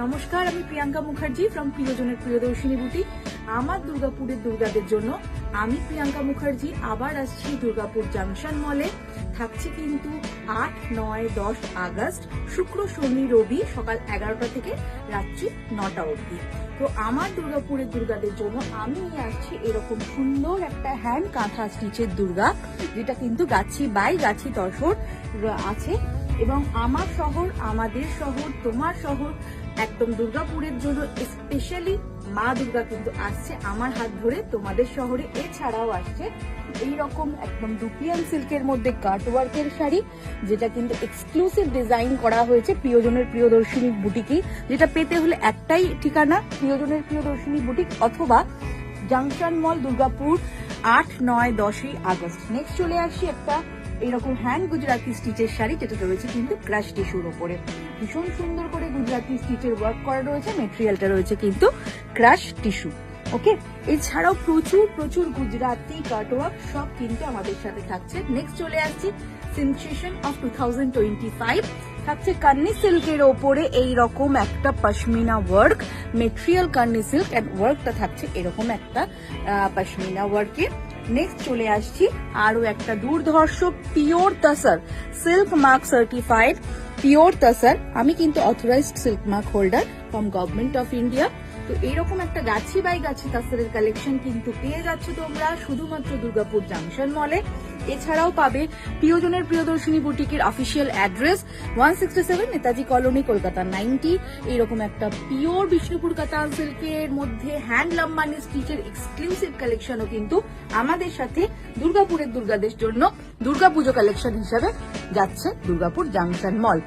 নমস্কার, আমি প্রিয়াঙ্কা মুখার্জি ফ্রম প্রিয়জনের প্রিয়দর্শিনী বুটিক। আমার দুর্গাপুরের দুর্গাদের জন্য আমি প্রিয়াঙ্কা মুখার্জি আবার আসছি দুর্গাপুর জাংশন মলে। থাকছে কিন্তু 8, 9, 10 আগস্ট শুক্র, শনি, রবি সকাল 11টা থেকে রাত্রি 9টা অবধি। তো আমার দুর্গাপুরের দুর্গাদের জন্য আমি নিয়ে আসছি এরকম সুন্দর একটা হ্যান্ড কাঁথা স্টিচের দুর্গা, যেটা কিন্তু গাছি বাই গাছি তসর আছে। এবং আমার শহর, আমাদের শহর, তোমার শহর, একদম দুর্গাপুরের জন্য স্পেশালি মা দুর্গা কিন্তু আসছে আমার হাত ধরে তোমাদের শহরে। এছাড়াও আসছে এইরকম একদম ডুপিয়ান সিল্কের মধ্যে কাটওয়ার্কের শাড়ি, যেটা কিন্তু এক্সক্লুসিভ ডিজাইন করা হয়েছে প্রিয়জনের প্রিয়দর্শিনী বুটিকে। যেটা পেতে হলে একটাই ঠিকানা, প্রিয়জনের প্রিয়দর্শিনী বুটিক অথবা জাংশন মল, দুর্গাপুর, 8, 9, 10 আগস্ট। নেক্সট চলে আসছি একটা এরকম হ্যান্ড গুজরাটি স্টিচের শাড়ি, যেটা রয়েছে কিন্তু ক্রাশ টিস্যুর ওপরে। ভীষণ সুন্দর করে গুজরাটি স্টিচের ওয়ার্ক করা রয়েছে, মেটেরিয়ালটা রয়েছে কিন্তু ক্রাশ টিস্যু। ওকে, এছাড়াও প্রচুর প্রচুর গুজরাটি কাটওয়ার্ক সব কিন্তু আমাদের সাথে থাকছে। নেক্সট চলে আসছি সেনসেশন অফ 2025, থাকছে কান্নি সিল্কের ওপরে এইরকম একটা pashmina work, material Kani silk and ওয়ার্কটা থাকছে এরকম একটা পশমিনা ওয়ার্কে। নেক্সট চলে আসছি আরো একটা দুর্ধর্ষ pure তাসার silk mark certified pure তাসার। আমি কিন্তু authorised silk mark holder from government of India. তো এইরকম একটা গাছি বাই গাছি তাসারের কালেকশন কিন্তু পেয়ে যাচ্ছ তোমরা শুধুমাত্র দুর্গাপুর জাংশন মলে। এছাড়াও পাবে প্রিয়জনের প্রিয়দর্শিনী বুটিকের official address 167 Netaji colony, Kolkata 90। এইরকম একটা পিওর বিষ্ণুপুর কাতান সিল্কের মধ্যে হ্যান্ডলুম মানে স্টিচের এক্সক্লুসিভ কালেকশনও কিন্তু আমাদের সাথে দুর্গাপুরের দুর্গাদের জন্য দুর্গাপুজো কালেকশন হিসাবে যাচ্ছে দুর্গাপুর জাংশন মল।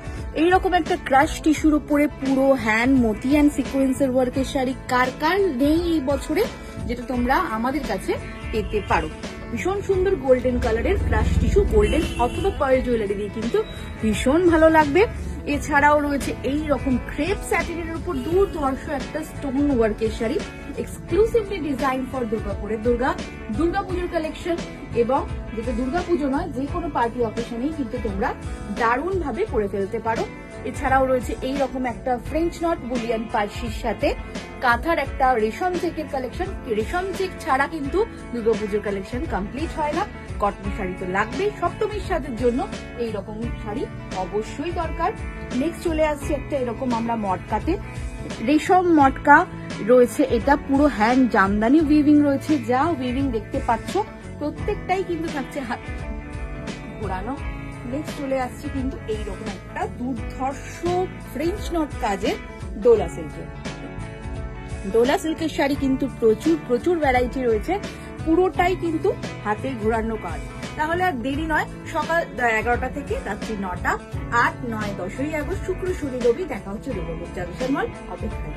এইরকম একটা ক্রাশ টিস্যুর উপরে পুরো হ্যান্ড মোতি অ্যান্ড সিকোয়েন্সের ওয়ার্কের শাড়ি কার কার নেই এই বছরে, যেটা তোমরা আমাদের কাছে পেতে পারো। ভীষণ সুন্দর গোল্ডেন কালারের ক্রাশ টিস্যু, গোল্ডেন অথবা পার্ল জুয়েলারি দিয়ে কিন্তু ভীষণ ভালো লাগবে। এছাড়াও রয়েছে এই রকম ক্রেপ স্যাটিনের উপর দুর্ধর্ষ একটা স্টোন ওয়ার্কের শাড়ি, এক্সক্লুসিভলি ডিজাইন ফর দুর্গাপুরের দুর্গাপুজোর কালেকশন। এবং যেটা দুর্গাপুজো নয়, যে কোনো পার্টি অকেশনেই কিন্তু তোমরা দারুণ ভাবে পরে ফেলতে পারো। এছাড়াও রয়েছে এই রকম একটা ফ্রেঞ্চ নট বুলিয়ান পার্সির সাথে কাঁথার একটা রেশম চেকের কালেকশন। রেশম চেক ছাড়া কিন্তু দুর্গাপুজোর কালেকশন কমপ্লিট হয় না। কটন শাড়ি তো লাগবেই, সপ্তমীর সাজের জন্য এইরকম শাড়ি অবশ্যই দরকার। নেক্সট চলে আসছে একটা এরকম আমরা মটকাতে রেশম মটকা রয়েছে, এটা পুরো হ্যান্ড জামদানি উইভিং রয়েছে। যা উইভিং দেখতে পাচ্ছ প্রত্যেকটাই কিন্তু থাকছে হাত ঘোরানো। নেক্সট চলে আসছে কিন্তু এইরকম একটা দুর্ধর্ষ ফ্রেঞ্চ নট কাজের ডোলা সিল্কের শাড়ি কিন্তু প্রচুর প্রচুর ভ্যারাইটি রয়েছে, পুরোটাই কিন্তু হাতে ঘোরানো কাজ। তাহলে আর দেরি নয়, সকাল 11টা থেকে রাত্রি 9টা, 8, 9, 10 আগস্ট শুক্র, শনি, রবি দেখা হচ্ছে দুর্গাপুর জাংশন মল। অপেক্ষায়।